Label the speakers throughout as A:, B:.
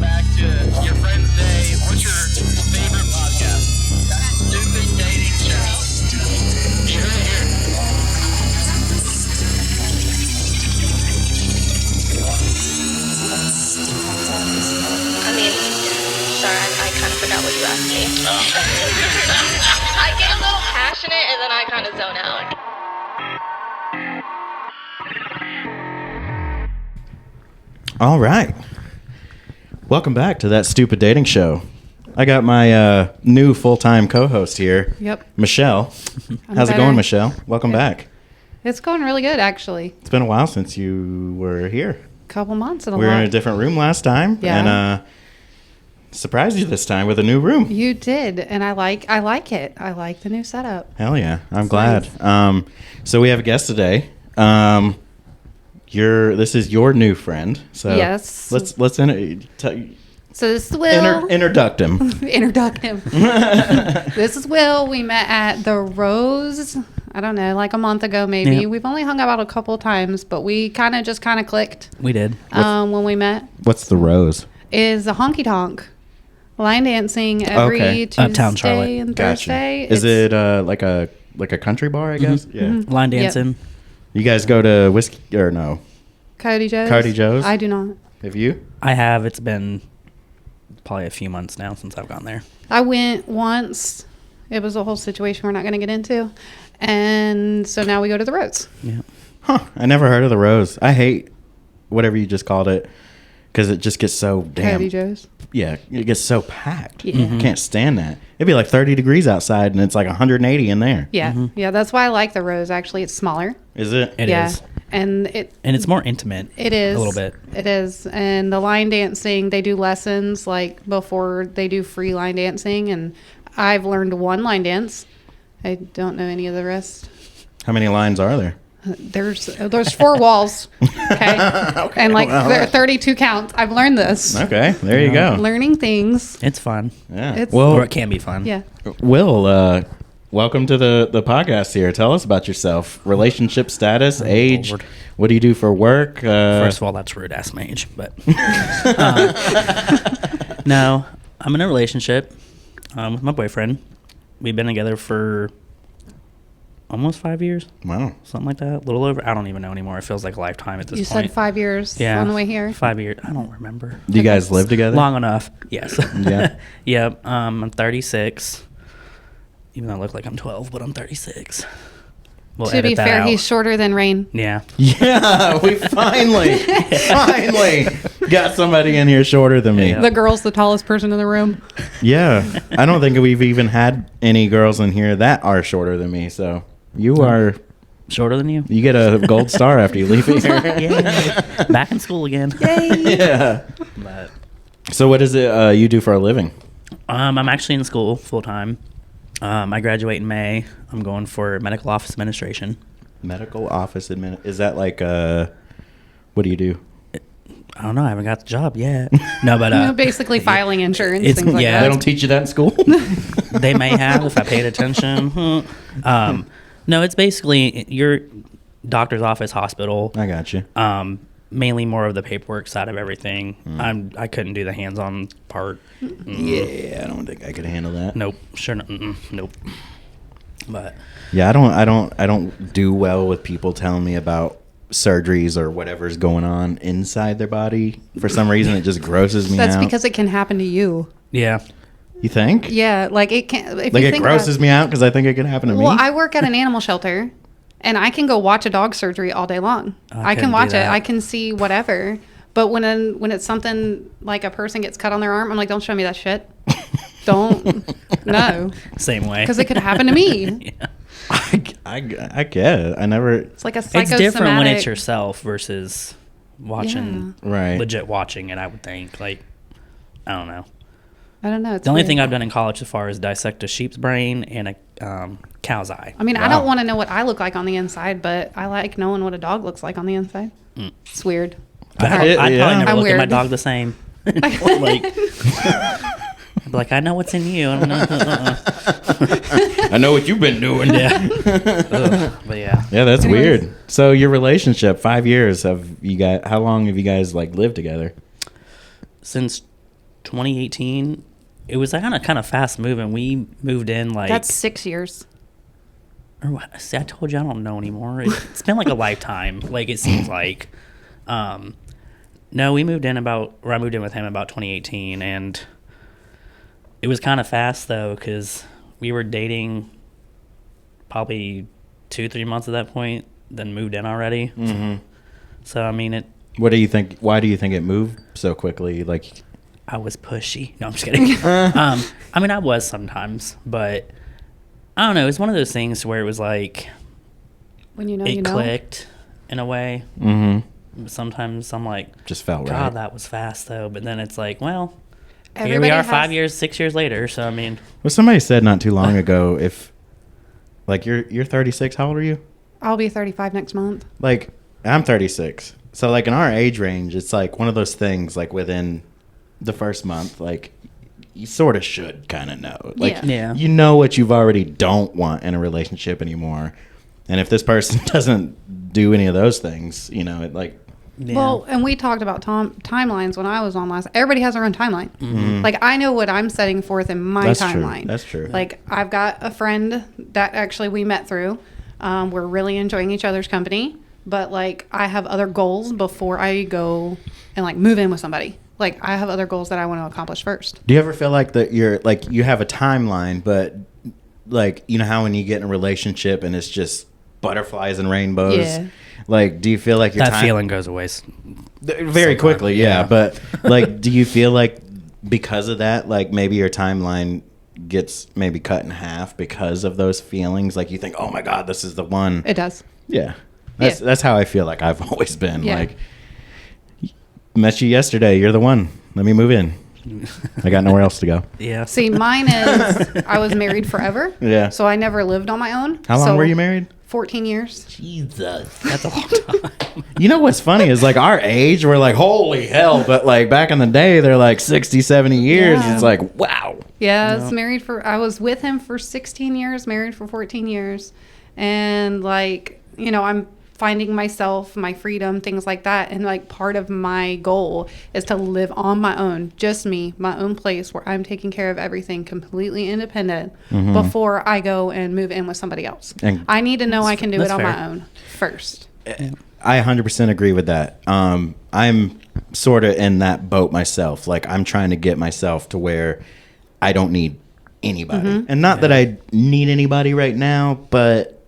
A: welcome back to your friend's day. What's your favorite podcast? That stupid dating show. You heard it here.
B: I mean, sorry, I kind of forgot what you asked me. I get a little passionate and then I kind of zone out.
C: All right. Welcome back to That Stupid Dating Show. I got my new full-time co-host here.
D: Yep.
C: Michelle. How's it
D: better.
C: going, Michelle? Welcome back.
D: It's going really good, actually.
C: It's been a while since you were here.
D: Couple months and a
C: We were
D: lot.
C: in a different room last time.
D: Yeah.
C: And surprised you this time with a new room.
D: You did, and I like it. I like the new setup.
C: Hell yeah. I'm
D: It's
C: glad.
D: nice.
C: So we have a guest today. This is your new friend. So
D: Yes.
C: Let's
D: So this is Will.
C: introduct him.
D: Introduct him. This is Will. We met at the Rose. I don't know, like a month ago maybe.
E: Yeah.
D: We've only hung out a couple times, but we kind of clicked
E: We did.
D: when we met.
C: What's the Rose?
D: Is a honky tonk line dancing every
C: Okay.
D: Tuesday
E: Uptown Charlotte.
D: and
C: Gotcha.
D: Thursday.
C: Is it like a country bar? I guess. Yeah.
E: Line dancing.
C: You guys go to whiskey or no?
D: Cody Joe's?
C: Cody Joe's?
D: I do not.
C: Have you?
E: I have. It's been probably a few months now since I've gone there.
D: I went once. It was a whole situation we're not going to get into. And so now we go to the Rose.
E: Yeah.
C: Huh. I never heard of the Rose. I hate whatever you just called it because it just gets so damn.
D: Cody Joe's.
C: Yeah, it gets so packed.
D: Yeah.
C: Can't stand that. It'd be like 30 degrees outside and it's like 180 in there.
D: Yeah. Yeah, that's why I like the Rose. Actually, it's smaller.
C: Is it?
E: It
D: yeah.
E: is.
D: And
E: And it's more intimate.
D: it is.
E: A little bit.
D: It is. And the line dancing, they do lessons like before they do free line dancing. And I've learned one line dance. I don't know any of the rest.
C: How many lines are there?
D: There's 4 walls. Okay. And like
C: well,
D: there are 32 counts. I've learned this.
C: Okay, there you go.
D: Learning things.
E: It's fun.
C: Yeah.
D: It's-
E: Or
C: Well,
E: it can be fun.
D: Yeah.
C: Will, welcome to the podcast here. Tell us about yourself. Relationship status, age.
E: Lord.
C: What do you do for work?
E: First of all, that's rude. Ask my age. But no, I'm in a relationship with my boyfriend. We've been together for almost 5 years.
C: Wow.
E: Something like that. A little over. I don't even know anymore. It feels like a lifetime at this
D: You
E: point.
D: said 5 years
E: Yeah.
D: on the way here.
E: 5 years. I don't remember.
C: Do you guys live together?
E: Long enough. Yes.
C: Yeah.
E: Yep. I'm 36. Even though I look like I'm 12, but I'm 36. We'll
D: To be
E: edit that
D: fair,
E: out.
D: he's shorter than Rane.
E: Yeah.
C: Yeah, we finally got somebody in here shorter than me.
E: Yeah.
D: The girl's the tallest person in the room.
C: Yeah, I don't think we've even had any girls in here that are shorter than me. So you are,
E: Shorter than you?
C: you get a gold star after you leave here.
E: Yeah. Back in school again.
C: Yeah.
E: But
C: So what is it you do for a living?
E: I'm actually in school full time. I graduate in May. I'm going for medical office administration.
C: Medical office is that like what do you do?
E: I don't know. I haven't got the job yet. No, but
D: Basically filing insurance,
E: It's-
D: things like
E: yeah.
C: They
D: that.
C: don't teach you that in school.
E: they may have if I paid attention. No, it's basically your doctor's office, hospital.
C: I got you.
E: Mainly more of the paperwork side of everything. I couldn't do the hands-on part.
C: Yeah, I don't think I could handle that.
E: Nope. Sure. Nope. But
C: Yeah, I don't do well with people telling me about surgeries or whatever's going on inside their body. For some reason, it just grosses me
D: That's
C: out.
D: because it can happen to you.
E: yeah,
C: You think?
D: Yeah, like it can. If
C: Like
D: you
C: it
D: think
C: grosses
D: about,
C: me out because I think it could happen to me.
D: Well, I work at an animal shelter, and I can go watch a dog surgery all day long. I
E: couldn't
D: can
E: do
D: watch it.
E: that.
D: I can see whatever. But when it's something like a person gets cut on their arm, I'm like, don't show me that shit. Don't. No.
E: same way.
D: Because it could happen to me.
E: Yeah.
C: I get it. I never.
D: It's like a
E: It's
D: psychosomatic.
E: different when it's yourself versus watching,
C: Right.
E: legit watching it. I would think, like, I don't know.
D: I don't know. It's
E: The only
D: weird.
E: thing I've done in college so far is dissect a sheep's brain and a cow's eye.
D: I mean, I
C: Wow.
D: don't want to know what I look like on the inside, but I like knowing what a dog looks like on the inside. It's weird.
E: I'd probably
C: yeah.
E: never
D: I'm
E: look at my
D: weird.
E: dog the same. like, I'd be like, I know what's in you. I don't know.
C: I know what you've been doing.
E: Yeah. Ugh, but yeah.
C: Yeah, that's
D: Anyways.
C: weird. So your relationship, 5 years. How long have you guys like lived together?
E: Since 2018. It was kind of fast moving. We moved in like
D: That's 6 years.
E: Or what? See, I told you I don't know anymore. It's been like a lifetime. Like it seems like. No, I moved in with him about 2018, and it was kind of fast though because we were dating probably 2-3 months at that point, then moved in already.
C: Mm-hmm.
E: So I mean it.
C: What do you think? Why do you think it moved so quickly? Like,
E: I was pushy. No, I'm just kidding. I mean, I was sometimes, but I don't know. It's one of those things where it was like
D: When you know,
E: it
D: you know.
E: clicked in a way.
C: mm-hmm.
E: Sometimes I'm like,
C: Just felt
E: God,
C: right.
E: that was fast though. But then it's like, well, here we
D: Everybody
E: are
D: has-
E: 6 years later. So I mean,
C: Well, somebody said not too long ago, if like you're 36, how old are you?
D: I'll be 35 next month.
C: Like, I'm 36. So like in our age range, it's like one of those things like within the first month, like you sort of should kind of know. Like
E: Yeah.
C: you know what you've already don't want in a relationship anymore. And if this person doesn't do any of those things, you know, it like
E: yeah.
D: Well, and we talked about timelines when I was on last. Everybody has their own timeline.
E: Mm-hmm.
D: Like I know what I'm setting forth in my
C: That's true.
D: timeline.
C: That's true.
D: Like I've got a friend that actually we met through. We're really enjoying each other's company, but like I have other goals before I go and like move in with somebody. Like I have other goals that I want to accomplish first.
C: do you ever feel like that you're like you have a timeline, but like you know how when you get in a relationship and it's just butterflies and rainbows?
D: Yeah.
C: Like, do you feel like your
E: that feeling goes away.
C: very quickly, yeah.
E: yeah.
C: But like, do you feel like because of that, like maybe your timeline gets maybe cut in half because of those feelings? Like you think, oh my God, this is the one.
D: It does.
C: Yeah, that's how I feel like I've always been.
D: Yeah.
C: Like, met you yesterday. You're the one. Let me move in. I got nowhere else to go.
E: Yeah.
D: See, mine is I was married forever.
C: Yeah.
D: So I never lived on my own.
C: How long
D: So,
C: were you married?
D: 14 years.
E: Jesus, that's a long time.
C: You know what's funny is like our age, we're like, holy hell. But like back in the day, they're like 60, 70 years.
D: Yeah.
C: It's like, wow.
D: Yeah, I was with him for 16 years, married for 14 years. And like, you know, I'm finding myself, my freedom, things like that. And like part of my goal is to live on my own, just me, my own place where I'm taking care of everything completely independent before I go and move in with somebody else.
C: And
D: I need to know I can do it
E: that's
D: on
E: fair.
D: my own first.
C: I 100% agree with that. I'm sort of in that boat myself. Like I'm trying to get myself to where I don't need anybody. And not that I need anybody right now, but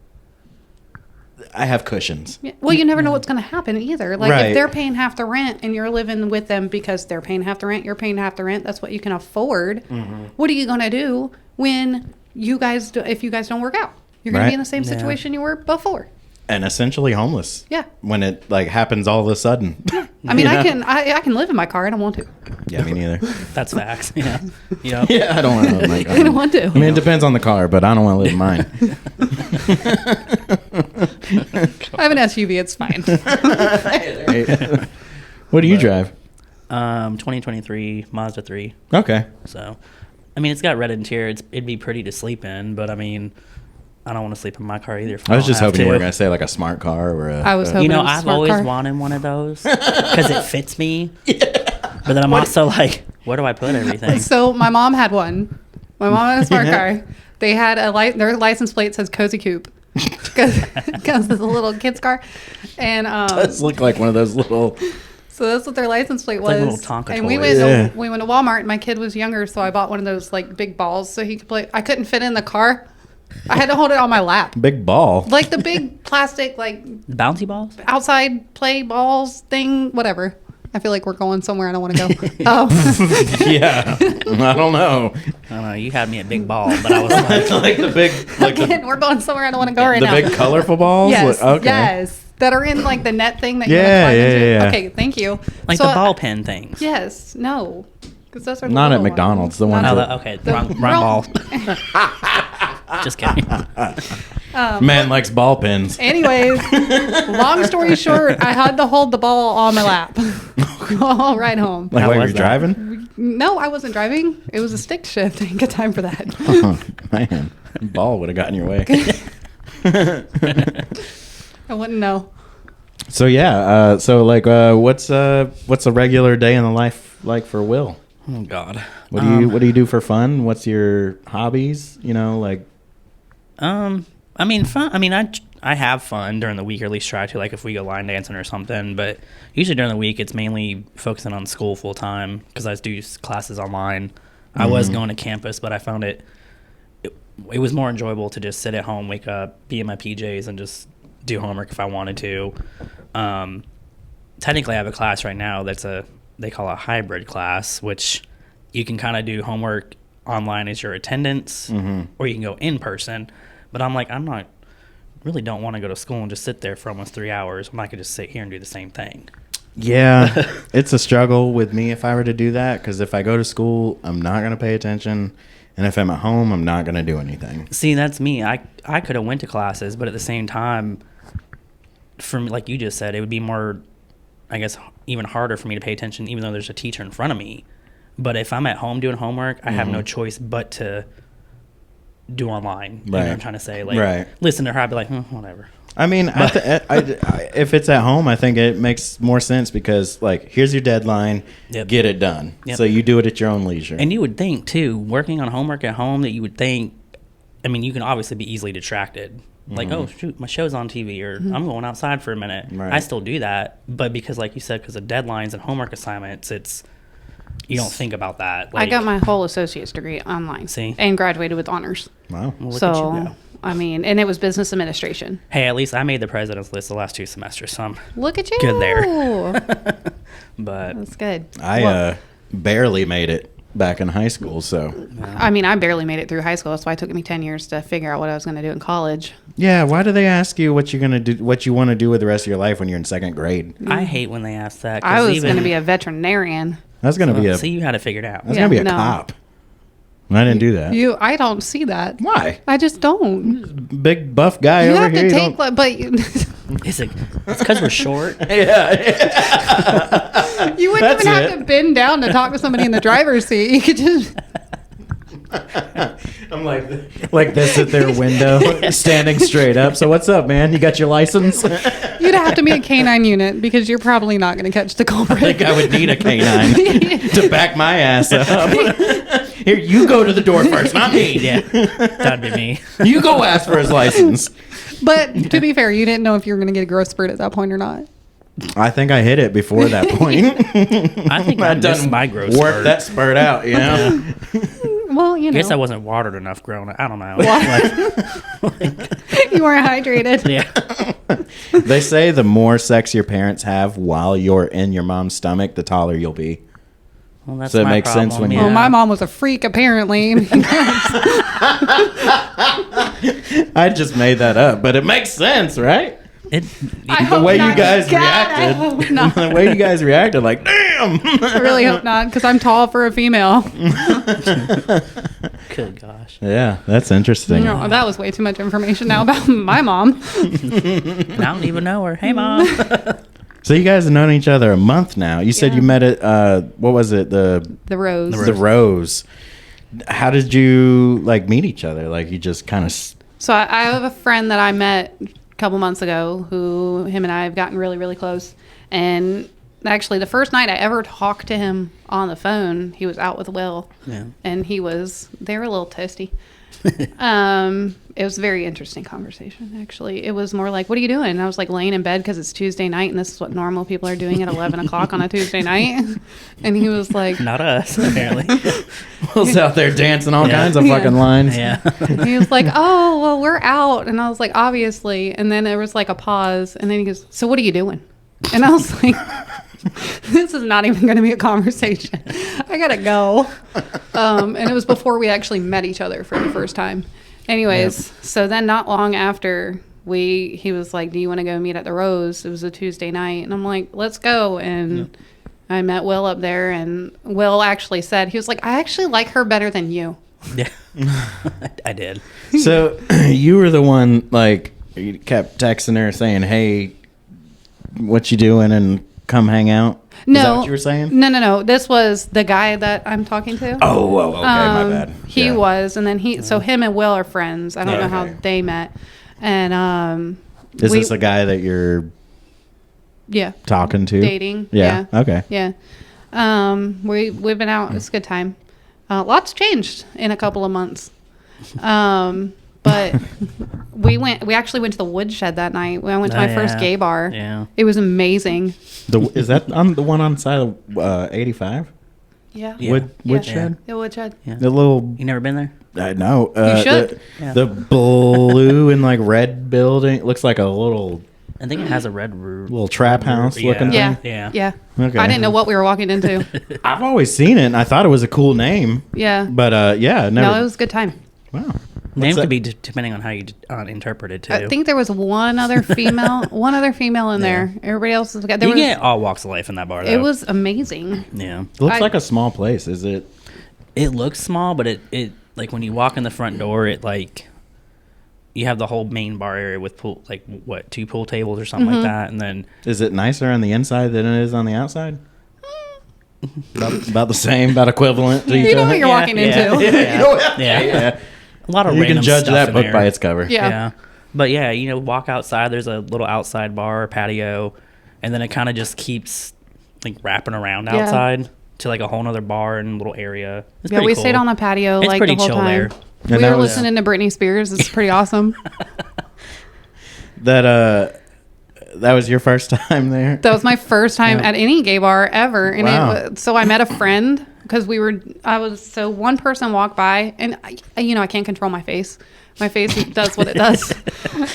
C: I have cushions.
D: Yeah. Well, you never know what's going to happen either. Like
C: Right.
D: if they're paying half the rent and you're living with them because they're paying half the rent, you're paying half the rent. That's what you can afford. What are you going to do when if you guys don't work out? You're going to
C: Right.
D: be in the same
E: Yeah.
D: situation you were before.
C: And essentially homeless.
D: Yeah.
C: When it like happens all of a sudden.
D: I mean,
C: You know?
D: I can live in my car. I don't want to.
C: Yeah, me neither.
E: That's facts. Yeah. Yep.
C: Yeah, I don't want to live in my car.
D: I don't want to.
C: I mean, it depends on the car, but I don't want to live in mine.
D: I have an SUV. It's fine.
C: What do you drive?
E: 2023 Mazda 3.
C: Okay.
E: So, I mean, it's got red interior. It'd be pretty to sleep in, but I mean, I don't want to sleep in my car either. If
C: I was just
E: don't have
C: hoping you were
E: to.
C: going to say like a smart car or a.
D: I was hoping
E: You know,
D: it was a
E: I've
D: smart
E: always
D: car.
E: wanted one of those because it fits me. But then I'm also like, where do I put everything?
D: So my mom had one. My mom had a smart car. They had their license plate says Cozy Coupe because it's a little kid's car, and
C: Does look like one of those little.
D: so that's what their license plate
E: like
D: was.
E: little Tonka
D: and we
E: toys.
D: went
C: Yeah.
D: we went to Walmart. And my kid was younger, so I bought one of those like big balls so he could play. I couldn't fit in the car. I had to hold it on my lap,
C: Big ball.
D: like the big plastic like
E: Bouncy balls?
D: outside play balls thing, whatever. I feel like we're going somewhere I don't want to go.
C: Yeah. I don't know.
E: I don't know. You had me at big ball, but I was like,
C: Like the big. Like
D: Again, we're going somewhere I don't want to go right
C: the
D: now.
C: big colorful balls?
D: Yes,
C: Okay.
D: yes, that are in like the net thing that you
C: Yeah,
D: want to climb
C: yeah,
D: into.
C: yeah.
D: Okay, thank you.
E: like
D: So,
E: the ball pen things.
D: Yes, no, because those are the
C: Not at
D: little
C: McDonald's, the
D: Not
C: ones
E: Oh,
C: that-
D: at-
E: okay.
D: The
E: Wrong
D: wrong-
E: ball. Just kidding.
C: Man likes ball pins.
D: Anyways, long story short, I had to hold the ball on my lap all right home.
C: Like
E: How
C: while you're
E: was that?
C: driving?
D: No, I wasn't driving. It was a stick shift. I didn't get time for that.
C: Oh, man. Ball would have gotten your way.
D: I wouldn't know.
C: So, yeah. What's a regular day in the life like for Will?
E: Oh God.
C: What do you do for fun? What's your hobbies? You know, like.
E: I mean, fun. I mean, I have fun during the week, or at least try to. Like if we go line dancing or something, but usually during the week it's mainly focusing on school full time because I do classes online. I was going to campus, but I found it was more enjoyable to just sit at home, wake up, be in my PJs, and just do homework if I wanted to. Technically, I have a class right now they call a hybrid class, which you can kind of do homework online as your attendance, or you can go in person. But I'm like, really don't want to go to school and just sit there for almost 3 hours when I could just sit here and do the same thing.
C: Yeah, it's a struggle with me if I were to do that, because if I go to school, I'm not going to pay attention. And if I'm at home, I'm not going to do anything.
E: See, that's me. I could have went to classes, but at the same time, for me, like you just said, it would be more, I guess, even harder for me to pay attention, even though there's a teacher in front of me. But if I'm at home doing homework, I have no choice but to do online. You know what I'm trying to say? Like, listen to her, I'd be like, whatever.
C: I mean, if it's at home, I think it makes more sense because, like, here's your deadline, get it done. So you do it at your own leisure.
E: And you would think, too, working on homework at home, that you would think, I mean, you can obviously be easily distracted. Like, oh, shoot, my show's on TV, or I'm going outside for a minute. I still do that. But because, like you said, because of deadlines and homework assignments, you don't think about that. Like,
D: I got my whole associate's degree online.
E: See?
D: And graduated with honors.
C: Wow.
E: Well, look
D: So,
E: at you go.
D: I mean, and it was business administration.
E: Hey, at least I made the president's list the last 2 semesters, so I'm
D: Look at you.
E: good there. But
D: That's good.
C: I barely made it back in high school, so.
D: I mean, I barely made it through high school. That's why it took me 10 years to figure out what I was going to do in college.
C: Yeah, why do they ask you what you're gonna do, what you want to do with the rest of your life when you're in 2nd grade?
E: I hate when they ask that. 'Cause
D: I was going to be a veterinarian.
C: That's gonna be
E: See, you had it figured out.
C: That's gonna be a
D: no.
C: cop. And I didn't do that.
D: I don't see that.
C: Why?
D: I just don't.
C: Big buff guy
D: You
C: over
D: have
C: here.
D: to
C: you
D: take,
C: don't-
D: but
E: It's because we're short.
C: yeah.
D: you wouldn't
C: That's
D: even have
C: it.
D: to bend down to talk to somebody in the driver's seat. You could just.
C: I'm like this at their window, standing straight up. So what's up, man? You got your license?
D: You'd have to be a canine unit because you're probably not going to catch the culprit.
C: I think I would need a canine to back my ass up. Here, you go to the door first, not me.
E: Yeah, that'd be me.
C: You go ask for his license.
D: But to be fair, you didn't know if you were going to get a growth spurt at that point or not.
C: I think I hit it before that point.
E: I think I done my growth
C: work
E: spurt.
C: that spurt out, you know?
D: Well, you know.
E: I guess I wasn't watered enough growing up. I don't know.
D: You weren't hydrated.
E: Yeah.
C: They say the more sex your parents have while you're in your mom's stomach, the taller you'll be.
E: Well, that's
C: So it
E: my
C: makes sense
E: problem,
C: when you-
D: Well, my mom was a freak, apparently.
C: I just made that up, but it makes sense, right?
D: I
C: The
D: hope
C: way
D: not.
C: you guys
D: God, I hope
C: reacted.
D: not.
C: The way you guys reacted, like, damn.
D: I really hope not, because I'm tall for a female.
E: Good gosh.
C: Yeah, that's interesting.
D: No, that was way too much information now about my mom.
E: And I don't even know her. Hey, Mom.
C: So you guys have known each other a month now. You said
D: Yeah.
C: you met at what was it? The
D: The Rose.
C: Rose. How did you like meet each other? Like you just kind of.
D: So I have a friend that I met a couple months ago who him and I have gotten really, really close. And actually the first night I ever talked to him on the phone, he was out with Will.
E: Yeah.
D: And they were a little toasty. It was a very interesting conversation, actually. It was more like, what are you doing? And I was like laying in bed because it's Tuesday night and this is what normal people are doing at 11 o'clock on a Tuesday night. And he was like,
E: Not us, apparently.
C: Will's out there dancing all
E: Yeah.
C: kinds of fucking lines.
E: Yeah.
D: he was like, oh, well, we're out. And I was like, obviously. And then there was like a pause. And then he goes, so what are you doing? And I was like, this is not even going to be a conversation. I got to go. And it was before we actually met each other for the first time. Anyways, so then not long after he was like, do you want to go meet at the Rose? It was a Tuesday night. And I'm like, let's go. And I met Will up there. And Will actually said, he was like, I actually like her better than you.
E: Yeah. I did.
C: So you were the one like you kept texting her saying, "Hey, what you doing?" and come hang out.
D: No.
C: Is that what you were saying?
D: No. This was the guy that I'm talking to.
C: Oh, okay, my bad.
D: He
C: Yeah.
D: was, and then so him and Will are friends. I don't know how
C: Okay.
D: they met. And
C: Is this a guy that you're
D: yeah,
C: talking to?
D: dating.
C: Yeah. Okay.
D: Yeah. We've been out. It's a good time. Lots changed in a couple of months. But we actually went to the woodshed that night. I went to my first gay bar.
E: Yeah.
D: It was amazing.
C: Is that on the one on side of 85?
D: Yeah.
E: Yeah.
C: Woodshed?
D: The woodshed.
E: Yeah.
C: The little,
E: You never been there?
C: I know.
D: You should.
C: The blue and like red building. It looks like a little
E: I think it has a red roof.
C: little trap house
E: Yeah.
C: looking
D: Yeah.
C: thing.
E: Yeah.
D: Yeah.
C: Okay.
D: I didn't know what we were walking into.
C: I've always seen it and I thought it was a cool name.
D: Yeah.
C: But yeah, never.
D: No, it was a good time.
C: Wow.
E: Name
C: that?
E: could be depending on how you interpret it too.
D: I think there was one other female in there. Everybody else was. There
E: you
D: was,
E: get all walks of life in that bar. Though.
D: it was amazing.
E: Yeah.
C: It looks
D: I-
C: like a small place. Is it?
E: It looks small, but it like when you walk in the front door, it like you have the whole main bar area with pool, like what 2 pool tables or something like that, and then
C: Is it nicer on the inside than it is on the outside? about the same, about equivalent to each
D: You know
C: other?
D: what you're walking into.
E: yeah. A lot of
C: You
E: random
C: can judge
E: stuff
C: that
E: in
C: book
E: there.
C: by its cover.
D: Yeah.
E: But yeah, walk outside. There's a little outside bar, patio, and then it kind of just keeps like wrapping around
D: Yeah.
E: outside to like a whole nother bar and little area. It's
D: Yeah,
E: pretty
D: we
E: cool.
D: stayed on the patio
E: It's
D: like
E: pretty
D: the whole
E: chill
D: time.
E: there.
C: And
D: We
C: that
D: were
C: was-
D: listening to Britney Spears. It's pretty awesome.
C: That was your first time there?
D: That was my first time
C: Yeah.
D: at any gay bar ever. And
C: Wow.
D: so I met a friend because one person walked by and I can't control my face. My face does what it does.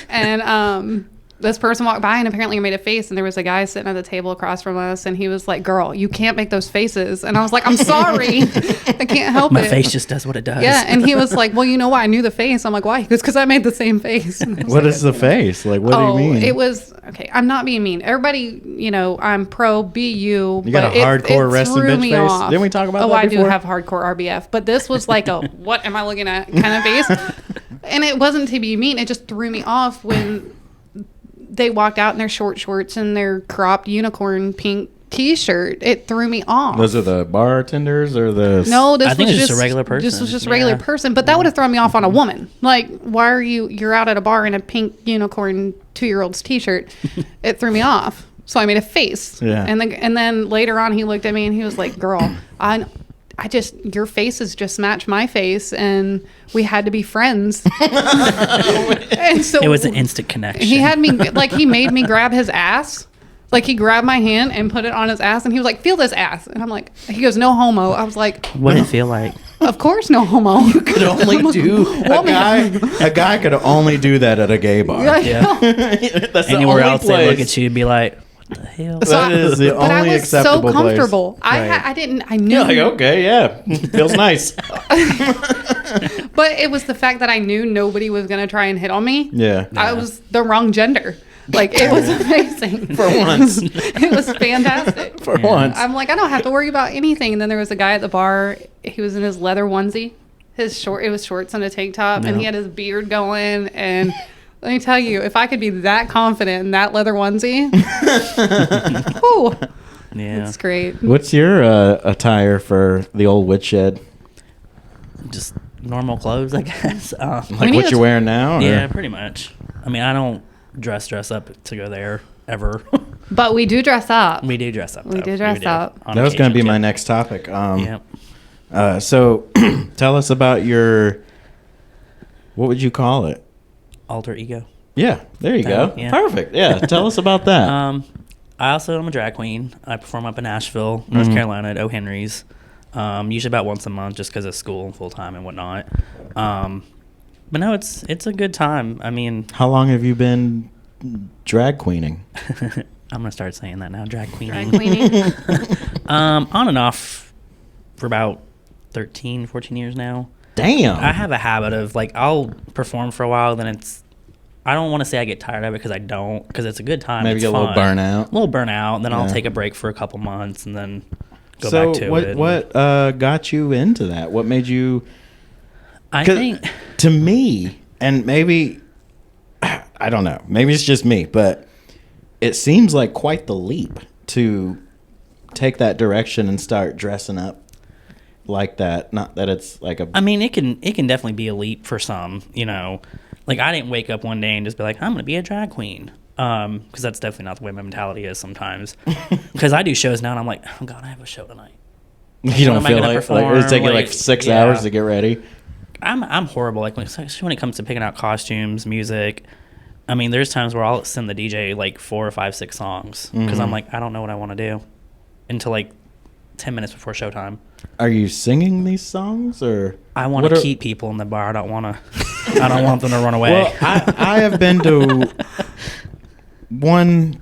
D: And this person walked by and apparently made a face, and there was a guy sitting at the table across from us, and he was like, "Girl, you can't make those faces." And I was like, "I'm sorry. I can't help
E: My
D: it."
E: face just does what it does.
D: Yeah, and he was like, "Well, you know why I knew the face?" I'm like, "Why?" He goes, "Because I made the same face." And I was
C: What
D: like,
C: is the face? Like, what do you mean?
D: It was okay. I'm not being mean. Everybody, I'm pro BU.
C: You got
D: but
C: a hardcore resting
D: threw
C: bitch
D: me
C: face?
D: off.
C: Didn't we talk about
D: Oh,
C: that
D: I do
C: before?
D: have hardcore RBF, but this was like a what am I looking at kind of face, and it wasn't to be mean. It just threw me off when they walked out in their short shorts and their cropped unicorn pink T-shirt. It threw me off.
C: Those are the bartenders or the...
D: No, this
E: I think
D: was
E: it's just a regular person.
D: This was just a regular
E: Yeah.
D: person, but that would have thrown me off on a woman. Like, why are you're out at a bar in a pink unicorn 2-year-old's T-shirt? It threw me off. So I made a face.
C: Yeah.
D: And then later on, he looked at me and he was like, "Girl, your faces just match my face, and we had to be friends." And so
E: It was an instant connection.
D: he had me he made me grab his ass. Like, he grabbed my hand and put it on his ass, and he was like, "Feel this ass." And I'm like, he goes, "No homo." I was like,
E: What did it feel like?
D: "Of course, no homo."
C: could only do... A guy could only do that at a gay bar.
E: Yeah.
C: That's the
E: Anywhere
C: only
E: else
C: place.
E: they look at you and be like, "What the hell?"
C: That is the
D: but I
C: only
D: was so
C: acceptable place.
D: comfortable.
C: Right.
D: I knew.
C: You're like, okay, yeah. Feels nice.
D: But it was the fact that I knew nobody was going to try and hit on me.
C: Yeah.
D: I was the wrong gender. Like, it was amazing.
C: For once.
D: It was fantastic.
C: For once.
D: I'm like, I don't have to worry about anything. And then there was a guy at the bar. He was in his leather onesie. It was shorts and a tank top, and he had his beard going. And let me tell you, if I could be that confident in that leather onesie, whew,
E: Yeah.
D: it's great.
C: What's your attire for the old woodshed?
E: Just normal clothes, I guess.
C: Like
D: need
C: what
D: to-
C: you're wearing now? Or?
E: Yeah, pretty much. I mean, I don't dress up to go there ever.
D: But we do dress up.
E: We do dress up.
D: We
E: though.
D: do dress up.
E: On
C: That was going to be
E: occasion,
C: my
E: too.
C: next topic.
E: Yep.
C: So tell us about your, what would you call it?
E: Alter ego.
C: Yeah, there you go.
E: Yeah.
C: Perfect. Yeah, tell us about that.
E: I also am a drag queen. I perform up in Asheville, North Carolina at O. Henry's. Usually about once a month just because of school and full time and whatnot. But no, it's a good time. I mean,
C: How long have you been drag queening?
E: I'm gonna start saying that now. Drag queening.
D: Drag queening.
E: On and off for about 13, 14 years now.
C: Damn.
E: I have a habit of like I'll perform for a while, then I don't want to say I get tired of it because I don't, because it's a good time.
C: Maybe
E: it's
C: get a little
E: fun.
C: burnout.
E: A little burnout, then I'll
C: Yeah.
E: take a break for a couple months and then go
C: so
E: back to
C: what,
E: it.
C: what got you into that? What made you...
E: I
C: 'cause
E: think
C: to me, and maybe, I don't know, maybe it's just me, but it seems like quite the leap to take that direction and start dressing up like that. Not that it's like a...
E: I mean, it can definitely be a leap for some, Like, I didn't wake up one day and just be like, I'm going to be a drag queen. Because that's definitely not the way my mentality is sometimes. Because I do shows now and I'm like, oh God, I have a show tonight.
C: You don't
E: am I
C: feel
E: gonna
C: like
E: perform?
C: it's taking like
E: Like,
C: 6
E: yeah.
C: hours to get ready.
E: I'm horrible. Like especially when it comes to picking out costumes, music. I mean, there's times where I'll send the DJ like 4 or 5, 6 songs because I'm like, I don't know what I want to do until like 10 minutes before showtime.
C: Are you singing these songs or?
E: I want to keep people in the bar. I don't want them to run away.
C: Well, I have been to one,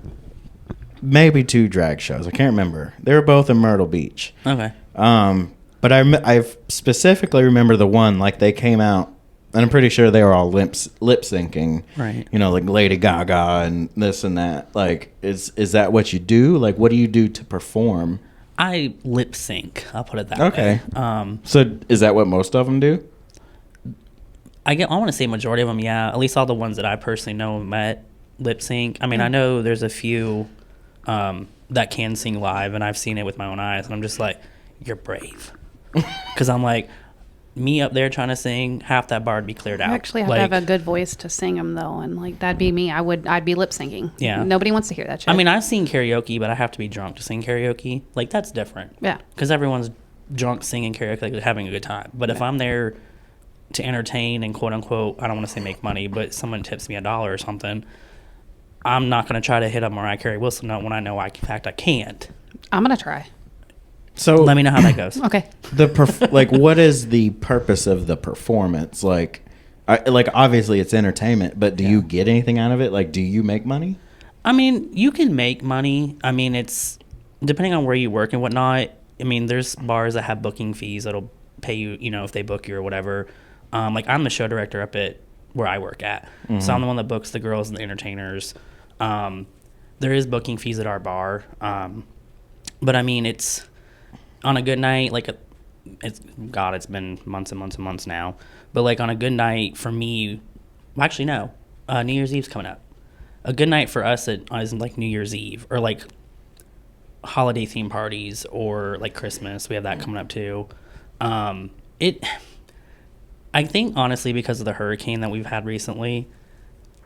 C: maybe 2 drag shows. I can't remember. They were both in Myrtle Beach.
E: Okay.
C: But I specifically remember the one, like they came out, and I'm pretty sure they were all lip syncing.
E: Right.
C: You know, like Lady Gaga and this and that. Like, is that what you do? Like, what do you do to perform?
E: I lip sync. I'll put it that
C: Okay.
E: way.
C: So is that what most of them do?
E: I want to say majority of them, yeah. At least all the ones that I personally know have met lip sync. I mean, I know there's a few that can sing live, and I've seen it with my own eyes, and I'm just like, you're brave. Because I'm like, me up there trying to sing, half that bar would be cleared out.
D: You actually have
E: like,
D: to have a good voice to sing them, though, and like that'd be me. I'd be lip syncing.
E: Yeah.
D: Nobody wants to hear that shit.
E: I mean, I've seen karaoke, but I have to be drunk to sing karaoke. Like, that's different.
D: Yeah.
E: Because everyone's drunk singing karaoke, like, having a good time. But if I'm there to entertain and quote unquote, I don't want to say make money, but someone tips me $1 or something, I'm not going to try to hit up Mariah Carey Wilson when I know in fact I can't.
D: I'm gonna try.
C: So
E: Let me know how that goes.
D: Okay.
C: like, what is the purpose of the performance? Like obviously it's entertainment, but do you get anything out of it? Like, do you make money?
E: I mean, you can make money. I mean, it's depending on where you work and whatnot. I mean, there's bars that have booking fees that'll pay you, you know, if they book you or whatever. Like, I'm the show director up at where I work at. Mm-hmm. So I'm the one that books the girls and the entertainers. There is booking fees at our bar. But I mean, it's on a good night, like it's been months and months and months now. But like on a good night for me, well, actually no, New Year's Eve's coming up. A good night for us is like New Year's Eve or like holiday theme parties or like Christmas. We have that coming up too. I think honestly because of the hurricane that we've had recently,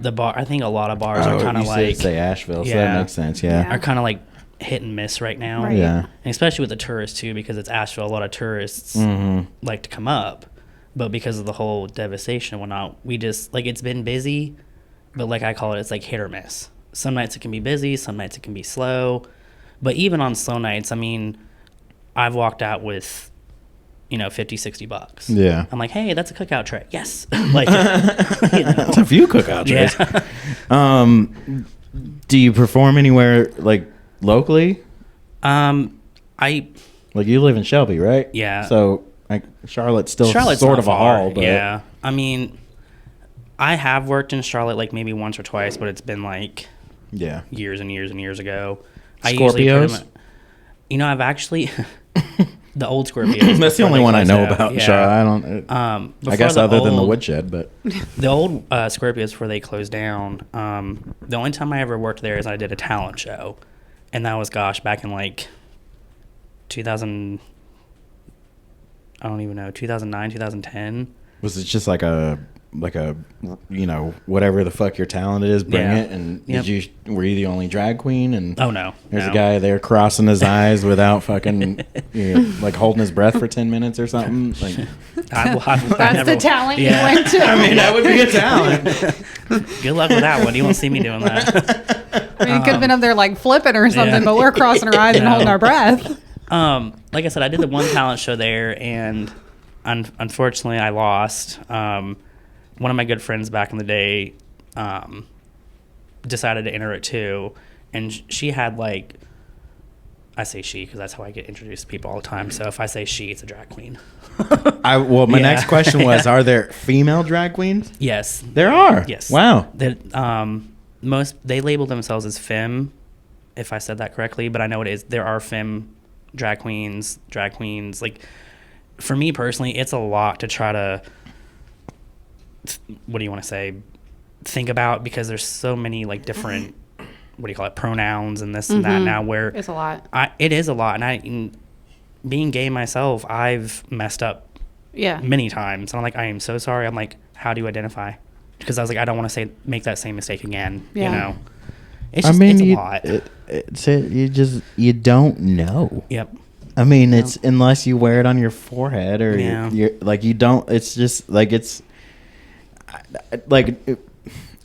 E: I think a lot of bars are kind of like
C: say Asheville, so that makes sense. Yeah.
E: Are kind of like hit and miss right now.
D: Right.
C: Yeah.
E: And especially with the tourists too, because it's Asheville, a lot of tourists like to come up, but because of the whole devastation and whatnot, we just like it's been busy, but like I call it, it's like hit or miss. Some nights it can be busy, some nights it can be slow, but even on slow nights, I mean, I've walked out with, you know, $50-$60.
C: Yeah.
E: I'm like, hey, that's a cookout tray. Yes. Like, you know.
C: It's a few cookout trays.
E: Yeah.
C: Do you perform anywhere like locally?
E: Like
C: you live in Shelby, right?
E: Yeah.
C: So like Charlotte's sort
E: not
C: of a
E: far.
C: haul, but
E: yeah. I mean, I have worked in Charlotte like maybe once or twice, but it's been like years and years and years ago.
C: Scorpios?
E: I've actually the old Scorpios.
C: That's the only one I know about.
E: Yeah.
C: Charlotte. I don't. I guess other than the woodshed, but
E: the old Scorpios before they closed down. The only time I ever worked there is I did a talent show, and that was back in like 2000. I don't even know, 2009, 2010.
C: was it just like a whatever the fuck your talent is, bring it? And were you the only drag queen? And
E: oh no,
C: there's a guy there crossing his eyes without fucking like holding his breath for 10 minutes or something. Like
D: That's the talent you went to.
C: I mean, that would be a talent.
E: Good luck with that one. You won't see me doing that.
D: I mean, you could have been up there like flipping or something, but we're crossing our eyes and holding our breath.
E: Like I said, I did the one talent show there, and unfortunately, I lost. One of my good friends back in the day decided to enter it too, and she had like, I say she because that's how I get introduced to people all the time. So if I say she, it's a drag queen.
C: My next question was: are there female drag queens?
E: Yes,
C: there are.
E: Yes,
C: wow.
E: They label themselves as femme, if I said that correctly, but I know it is. There are femme drag queens. Like, for me personally, it's a lot to try to, what do you want to say, think about, because there's so many like different, what do you call it, pronouns and this and that now, where
D: it's a lot.
E: It is a lot, and being gay myself, I've messed up many times, and I'm like, I am so sorry. I'm like, how do you identify? Because I was like, I don't want to make that same mistake again, you know. It's just, it's a lot.
C: You don't know.
E: Yep.
C: I mean, it's unless you wear it on your forehead or you're like you don't. It's just like it's like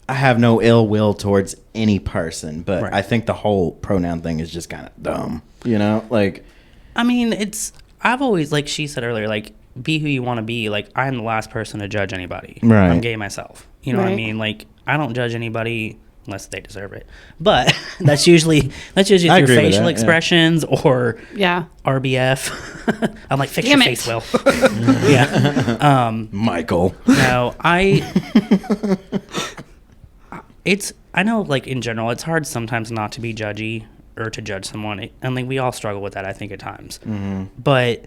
C: I have no ill will towards any person, but I think the whole pronoun thing is just kind of dumb. You know, like
E: I mean, I've always, like she said earlier, like be who you want to be. Like I'm the last person to judge anybody.
C: Right.
E: I'm gay myself. You know what I mean? Like I don't judge anybody unless they deserve it. But that's usually through facial expressions or RBF. I'm like, fix your face, Will. Yeah.
C: Michael.
E: No, I know, like in general, it's hard sometimes not to be judgy or to judge someone. I mean, we all struggle with that, I think, at times. Mm-hmm. But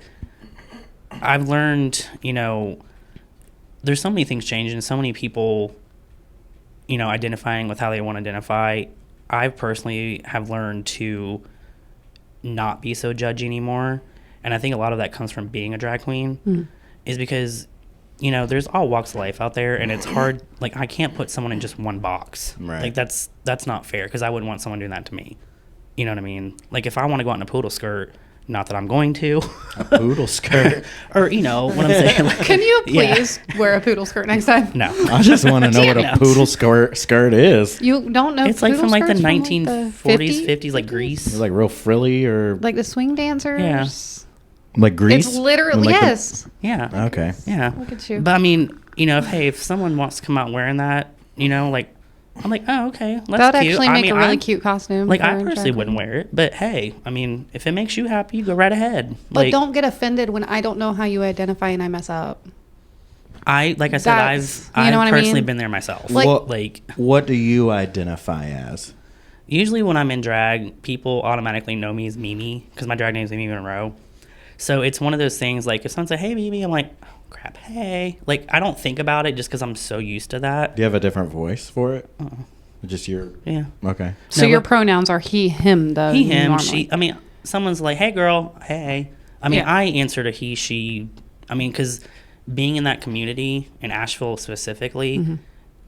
E: I've learned, you know, there's so many things changing, so many people, you know, identifying with how they want to identify. I personally have learned to not be so judgy anymore. And I think a lot of that comes from being a drag queen is because, you know, there's all walks of life out there, and it's hard. Like, I can't put someone in just one box.
C: Right.
E: Like, that's not fair, because I wouldn't want someone doing that to me. You know what I mean? Like, if I want to go out in a poodle skirt, not that I'm going to.
C: A poodle skirt.
E: Or, you know, what I'm saying. Like,
D: Can you please wear a poodle skirt next time?
E: No.
C: I just want to know what a poodle skirt is.
D: You don't know
E: It's like
D: poodle
E: from like the
D: skirts from,
E: 1940s, 50s, like Greece.
C: It's like real frilly or
D: like the swing dancers?
E: Yeah.
C: like Grease.
D: It's literally,
C: Like
D: yes.
E: Yeah.
C: Okay.
E: Yeah.
D: Look at you.
E: But I mean, you know, if someone wants to come out wearing that, you know, like, I'm like, oh, okay, that's
D: That would
E: cute.
D: actually
E: I
D: make
E: mean,
D: a really cute costume.
E: Like,
D: for
E: I
D: a
E: personally
D: drag
E: wouldn't
D: queen.
E: wear it, but hey, I mean, if it makes you happy, go right ahead.
D: But
E: Like,
D: don't get offended when I don't know how you identify and I mess up.
E: like I said,
D: That's-
E: I've
D: you know what I
E: personally
D: mean?
E: been there myself.
D: Like-
C: What do you identify as?
E: Usually when I'm in drag, people automatically know me as Mimi, because my drag name is Mimi Monroe. So it's one of those things, like, if someone says, hey, Mimi, I'm like, oh, crap, hey. Like, I don't think about it just because I'm so used to that.
C: Do you have a different voice for it? Just your...
E: Yeah.
C: Okay.
D: So
E: No,
D: your
E: but-
D: pronouns are he, him, though.
E: He, him,
D: normally.
E: she. I mean, someone's like, hey, girl, hey. I mean,
D: Yeah.
E: I answer to he, she. I mean, because being in that community, in Asheville specifically,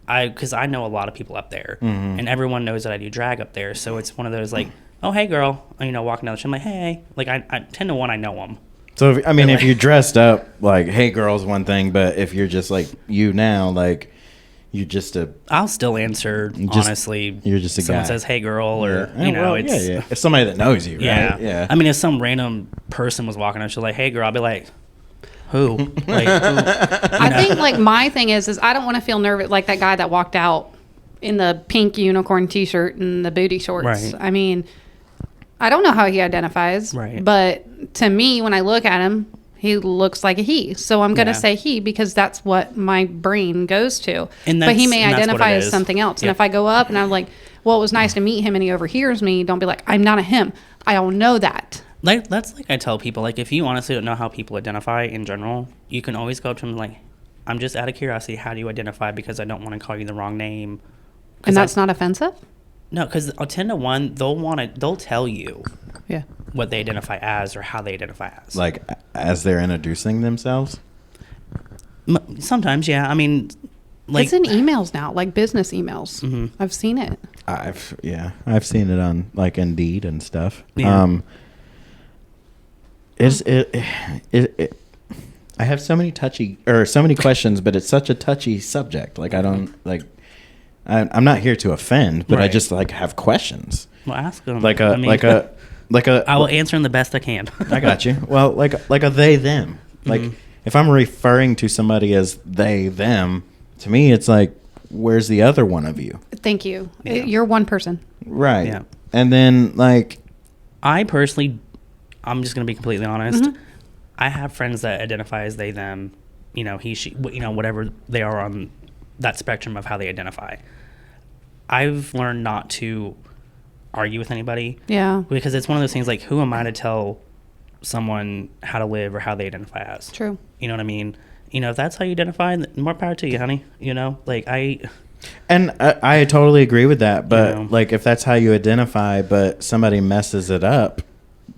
E: because I know a lot of people up there, and everyone knows that I do drag up there. So it's one of those, like, oh, hey, girl, you know, walking down the street, I'm like, hey. Like, I 10 to 1, I know them.
C: So, if you're dressed up, like, hey, girl's one thing, but if you're just, like, you now, like, you're just a...
E: I'll still answer, honestly.
C: You're just a
E: someone
C: guy.
E: says, hey, girl, or,
C: Yeah.
E: you know,
C: Well,
E: it's...
C: yeah. It's somebody that knows you, right?
E: Yeah.
C: Yeah.
E: I mean, if some random person was walking up, she's like, hey, girl, I'll be like, who? Like, who?
D: I think, like, my thing is I don't want to feel nervous like that guy that walked out in the pink unicorn T-shirt and the booty shorts.
E: Right.
D: I mean, I don't know how he identifies.
E: Right.
D: But to me, when I look at him, he looks like a he. So I'm going to
E: Yeah.
D: say he because that's what my brain goes to.
E: And
D: but he
E: that's-
D: may
E: and that's what
D: identify
E: it
D: as
E: is.
D: something else. And
E: Yep.
D: if I go up and I'm like, well, it was nice to meet him and he overhears me, don't be like, I'm not a him. I don't know that.
E: Like, that's like I tell people, like, if you honestly don't know how people identify in general, you can always go up to them like, I'm just out of curiosity, how do you identify? Because I don't want to call you the wrong name.
D: And that's not offensive?
E: No, because 10 to 1, they'll tell you
D: Yeah.
E: what they identify as or how they identify as.
C: Like, as they're introducing themselves?
E: Sometimes, yeah. I mean, like,
D: It's in emails now, like business emails.
E: Mm-hmm.
D: I've seen it.
C: I've seen it on, like, Indeed and stuff.
E: Yeah.
C: I have so many questions, but it's such a touchy subject. Like, I don't, like... I'm not here to offend, but I
E: Right.
C: just, like, have questions.
E: well, ask them.
C: Like
E: I will
C: I
E: answer them the best I can.
C: I got you. Well, like a they them. Like, if I'm referring to somebody as they them, to me it's like, where's the other one of you?
D: Thank you.
E: Yeah.
D: You're one person.
C: Right.
E: Yeah.
C: And then, like,
E: I personally, I'm just going to be completely honest. I have friends that identify as they, them, you know, he, she, you know, whatever they are on that spectrum of how they identify. I've learned not to argue with anybody.
D: Yeah.
E: Because it's one of those things like, who am I to tell someone how to live or how they identify as?
D: True.
E: You know what I mean? You know, if that's how you identify, then more power to you, honey. You know, like I
C: totally agree with that. But,
E: You know.
C: like, if that's how you identify, but somebody messes it up,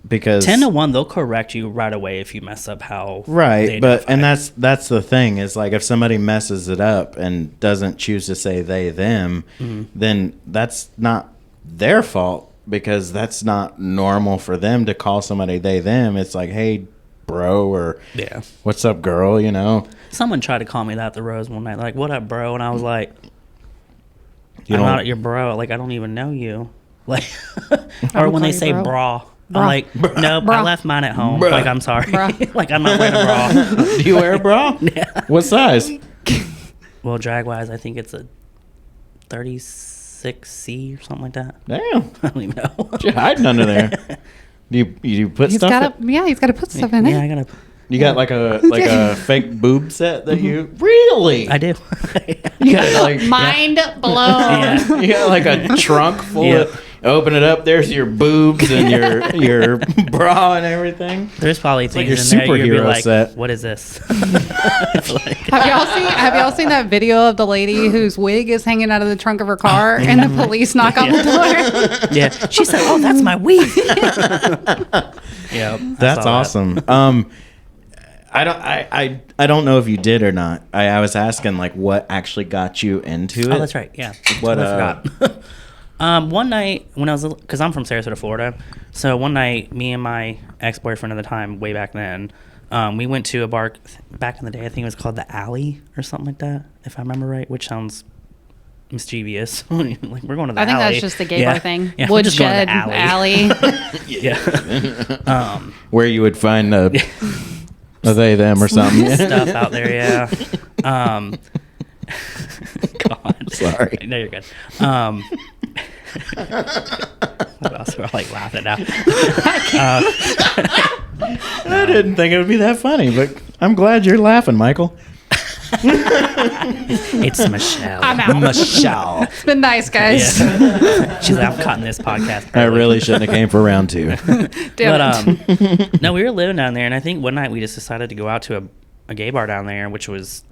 C: because
E: 10 to 1, they'll correct you right away if you mess up how
C: right,
E: they
C: but
E: identify.
C: and that's the thing is, like, if somebody messes it up and doesn't choose to say they them, then that's not their fault because that's not normal for them to call somebody they them. It's like, hey, bro, or
E: Yeah.
C: what's up, girl? You know,
E: Someone tried to call me that at the Rose one night, like, what up, bro? And I was like,
C: you
E: I'm
C: don't-
E: not your bro. Like, I don't even know you. Like,
D: I
E: or
D: would
E: when
D: call
E: they
D: you
E: say
D: bro.
E: bra,
D: Bra.
E: I'm like, nope,
D: Bra.
E: I left mine at home.
C: Bruh.
E: Like, I'm sorry.
D: Bra.
E: Like, I'm not wearing a bra.
C: Do you wear a bra?
E: Yeah.
C: What size?
E: Well, drag wise, I think it's a 36C or something like that.
C: Damn,
E: I don't even know.
C: what you hiding under there? Do you put
D: He's
C: stuff?
D: got to, he's got to put stuff in
E: Yeah,
D: it.
E: I gotta.
C: You got like a fake boob set that you really?
E: I do.
C: You got like
D: Mind blown.
E: Yeah.
C: you got like a trunk full
E: Yeah.
C: of. Open it up. There's your boobs and your bra and everything.
E: There's probably
C: like
E: things
C: your
E: in there you'll be
C: superhero
E: like,
C: set.
E: what is this? Like,
D: Have y'all seen that video of the lady whose wig is hanging out of the trunk of her car and the police knock on the door?
E: yeah. She said, "Oh, that's my weave." Yeah,
C: That's awesome. I don't know if you did or not. I was asking like what actually got you into it.
E: Oh, that's right. Yeah.
C: What,
E: I forgot. One night when I was, because I'm from Sarasota, Florida, so one night, me and my ex-boyfriend at the time, way back then, we went to a bar back in the day. I think it was called the Alley or something like that, if I remember right, which sounds mischievous. Like, we're going to the
D: I think
E: Alley.
D: that's just a gay bar thing.
E: Yeah, we're just going to
D: Woodshed
E: the Alley.
D: Alley.
E: Yeah.
C: Where you would find a they them or something.
E: Stuff out there, yeah. God.
C: Sorry.
E: No, you're good. What else? We're like laughing now.
C: I didn't think it would be that funny, but I'm glad you're laughing, Michael.
E: It's Michelle.
D: I'm out.
C: Michelle.
D: It's been nice, guys.
E: Yeah. She's like, I'm cutting this podcast.
C: I
E: early."
C: really shouldn't have came for round 2.
D: Damn it.
E: But no, we were living down there, and I think one night we just decided to go out to a gay bar down there, which was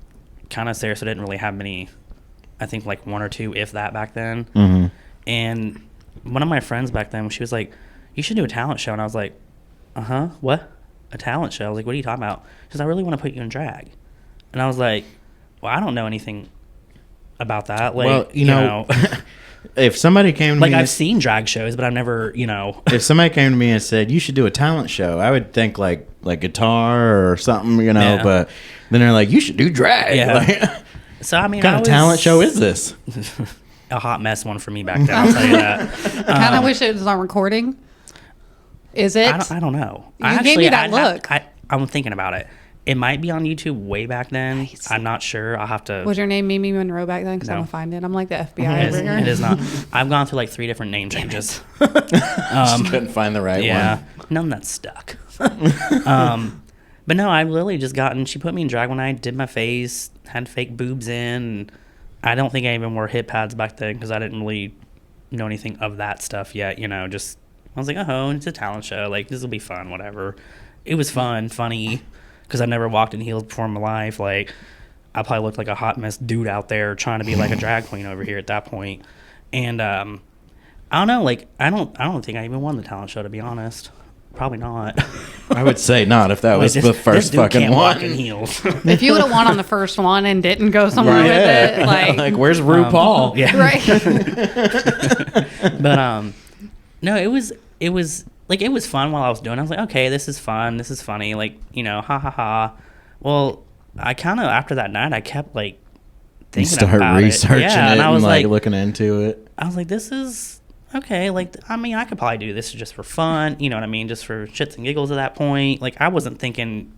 E: kind of Sarasota didn't really have many. I think like one or two, if that, back then.
C: Mm-hmm.
E: And one of my friends back then, she was like, "You should do a talent show," and I was like, what? A talent show? I was like, "What are you talking about?" She says, "I really want to put you in drag," and I was like, "Well, I don't know anything about that." Like,
C: Well, you know, if somebody came to
E: like
C: me,
E: I've seen drag shows, but I've never,
C: if somebody came to me and said you should do a talent show, I would think like guitar or something,
E: Yeah.
C: But then they're like, you should do drag.
E: Yeah.
C: Like,
E: So I mean,
C: what kind of talent show is this?
E: a hot mess one for me back then. I'll tell you that.
D: I kind of wish it was on recording. Is it?
E: I don't know.
D: You gave me that look.
E: I'm thinking about it. It might be on YouTube way back then. I'm not sure. I'll have to.
D: Was your name Mimi Monroe back then? Because I'm
E: No.
D: going to find it. I'm like the FBI over here.
E: It is not. I've gone through like 3 different name changes.
C: Just couldn't find the right
E: Yeah,
C: one.
E: none that's stuck. But no, I literally just she put me in drag when I did my face, had fake boobs in. And I don't think I even wore hip pads back then because I didn't really know anything of that stuff yet. Just I was like, oh, it's a talent show. Like, this will be fun, whatever. It was fun, funny, because I've never walked in heels before in my life. Like, I probably looked like a hot mess dude out there trying to be like a drag queen over here at that point. And I don't know, like, I don't think I even won the talent show, to be honest. Probably not.
C: I would say not if that was
E: Like,
C: the
E: this
C: first
E: dude
C: fucking
E: can't
C: one.
E: walk in heels.
D: If you would have won on the first one and didn't go somewhere with it, like
C: where's RuPaul?
E: Yeah.
D: right?
E: But no, it was like, it was fun while I was doing it. I was like, okay, this is fun, this is funny, like, ha ha ha. Well, I kind of, after that night, I kept like
C: You
E: thinking
C: start
E: about
C: researching
E: it. Yeah,
C: it
E: and I was like,
C: looking into it.
E: I was like, this is okay. Like, I mean, I could probably do this just for fun. You know what I mean? Just for shits and giggles at that point. Like, I wasn't thinking,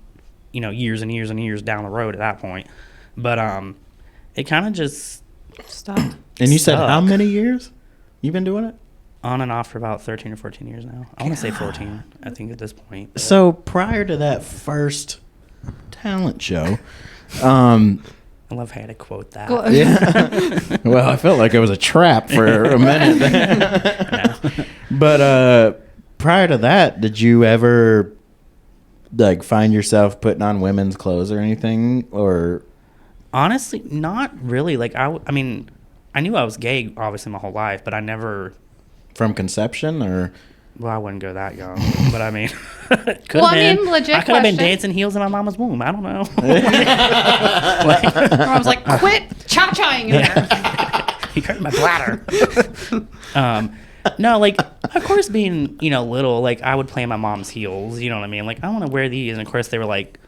E: years and years and years down the road at that point. But it kind of just
D: Stop.
C: And you said how
E: Suck.
C: many years you've been doing it?
E: on and off for about 13 or 14 years now. I want to say 14, I think, at this point. But
C: So prior to that first talent show,
E: I love how I had to quote that.
C: yeah. Well, I felt like it was a trap for a minute. But prior to that, did you ever like find yourself putting on women's clothes or anything? Or
E: Honestly, not really. Like, I mean, I knew I was gay, obviously, my whole life, but I never...
C: from conception, or
E: Well, I wouldn't go that young, but I mean, could
D: Well,
E: have
D: I
E: been.
D: mean, legit
E: I could have been
D: question.
E: dancing heels in my mama's womb. I don't know.
D: I was like, quit cha-chaing in there.
E: You hurt my bladder. No, like, of course, being, little, like, I would play in my mom's heels, you know what I mean? Like, I want to wear these. And, of course, they were, like,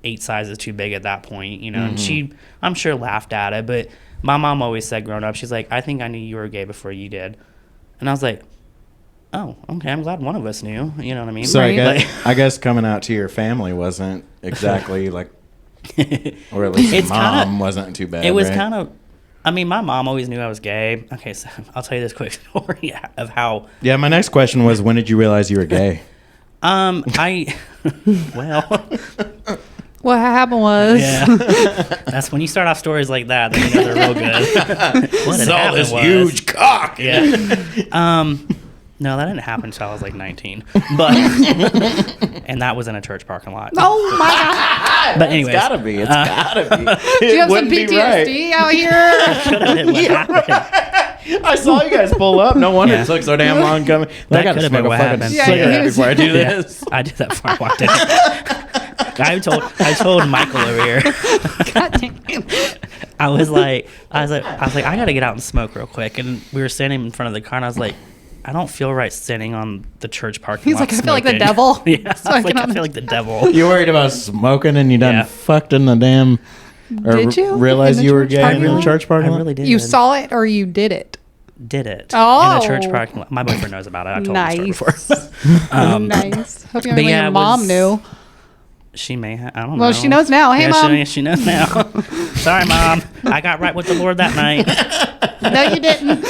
E: 8 sizes too big at that point, And she, I'm sure, laughed at it. But my mom always said growing up, she's like, I think I knew you were gay before you did. And I was like, oh, okay, I'm glad one of us knew. You know what I mean?
C: So
D: Right.
C: I guess coming out to your family wasn't exactly like, or at least mom wasn't too bad.
E: It was
C: right?
E: kind of, I mean, my mom always knew I was gay. Okay, so I'll tell you this quick story of how.
C: Yeah, my next question was, when did you realize you were gay?
E: Well,
D: What happened was,
E: yeah, that's when you start off stories like that. Then you know they're real good. What had happened was,
C: huge cock.
E: yeah. No, that didn't happen until I was like 19, but and that was in a church parking lot.
D: oh my God.
E: But anyways,
C: It's gotta be. It's gotta be.
D: Do you have some PTSD out here?
E: could have been what happened.
C: I saw you guys pull up. No wonder it took so damn long coming.
E: That
C: I gotta
E: could have
C: smoke
E: been
C: a
E: what
C: fucking
E: happened.
D: Yeah,
C: cigarette
D: he was-
C: before I do
E: Yeah,
C: this.
E: I did that before I walked in. I told Michael over here.
D: God damn.
E: I was like, I gotta get out and smoke real quick. And we were standing in front of the car, and I was like, I don't feel right sitting on the church parking
D: He's
E: lot.
D: like, I feel like the
E: smoking."
D: devil.
E: Yeah, I was like, I
D: Smoking
E: feel like the devil.
C: You worried about smoking and you done
E: Yeah.
C: fucked in the damn. Or
D: Did you?
C: realize
D: In the
C: you were
D: church
C: gay
D: parking
C: in the
D: lot?
C: church parking
E: I
C: lot?
E: really did.
D: You saw it or you did it?
E: Did it
D: Oh.
E: in the church parking lot. My boyfriend knows about it. I told him
D: Nice.
E: the story before.
D: Nice. Hope
E: but
D: your
E: yeah, it
D: mom
E: was-
D: knew.
E: She may have. I don't know.
D: Well, she knows now. Hey,
E: yeah,
D: Mom.
E: She knows now. Sorry, Mom. I got right with the Lord that night.
D: No, you didn't.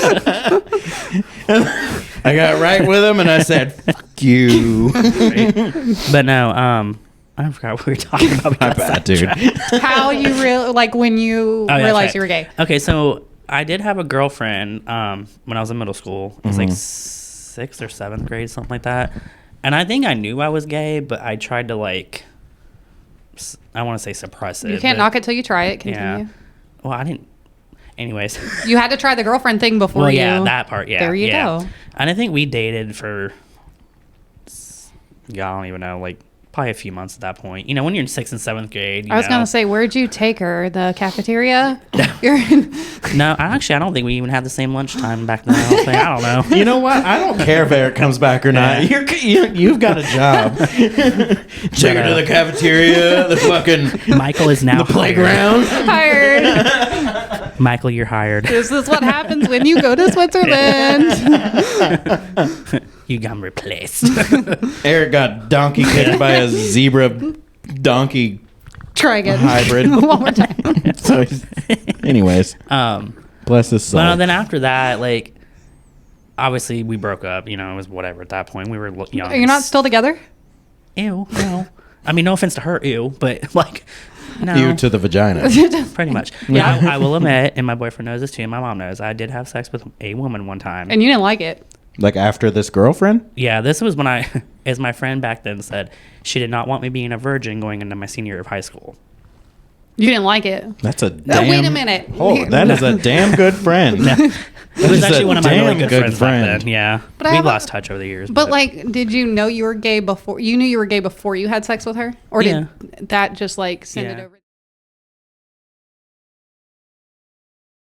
C: I got right with him and I said, fuck you.
E: But no, I forgot what we were talking about.
C: My bad, dude.
D: How you when you
E: Oh, yeah,
D: realized
E: that's
D: you were
E: right.
D: gay?
E: Okay, so I did have a girlfriend when I was in middle school. It was like 6th or 7th grade, something like that. And I think I knew I was gay, but I tried to I want to say suppress it.
D: You can't
E: but-
D: knock it till you try it. Continue.
E: Yeah. Well, I didn't. Anyways.
D: You had to try the girlfriend thing before
E: Well,
D: you.
E: yeah, that part. Yeah.
D: There you
E: yeah.
D: go.
E: And I think we dated for, I don't even know, like probably a few months at that point. You know, when you're in 6th and 7th grade.
D: I was gonna say, where'd you take her? The cafeteria? You're
E: No, I don't think we even had the same lunchtime back then. I don't know.
C: You know what? I don't care if Eric comes back or not.
E: Yeah.
C: You've got a job. Take her to the cafeteria, the fucking
E: Michael is now
C: the playground.
D: hired.
E: Michael, you're hired.
D: This is what happens when you go to Switzerland.
E: You got replaced.
C: Eric got donkey kicked by a zebra donkey
D: Try again.
C: hybrid.
D: One more time.
C: So, anyways, bless his soul.
E: But then after that, like, obviously we broke up. You know, it was whatever at that point. We were young.
D: You're not still together?
E: Ew. No. I mean, no offense to her. Ew. But like, no.
C: You to the vagina.
E: Pretty much. Yeah, I will admit, and my boyfriend knows this too, and my mom knows, I did have sex with a woman one time.
D: And you didn't like it.
C: Like after this girlfriend?
E: Yeah, this was when as my friend back then said, she did not want me being a virgin going into my senior year of high school.
D: You didn't like it.
C: That's a damn.
D: Wait a minute.
C: Oh, that is a damn good friend.
E: It was
C: is
E: actually
C: a
E: one of my really
C: damn
E: good
C: good
E: friends
C: friend.
E: back then. Yeah.
D: But I
E: We
D: have a-
E: lost touch over the years.
D: But like, did you know you were gay before? You knew you were gay before you had sex with her, or
E: Yeah.
D: did that just like send it
E: Yeah.
D: over?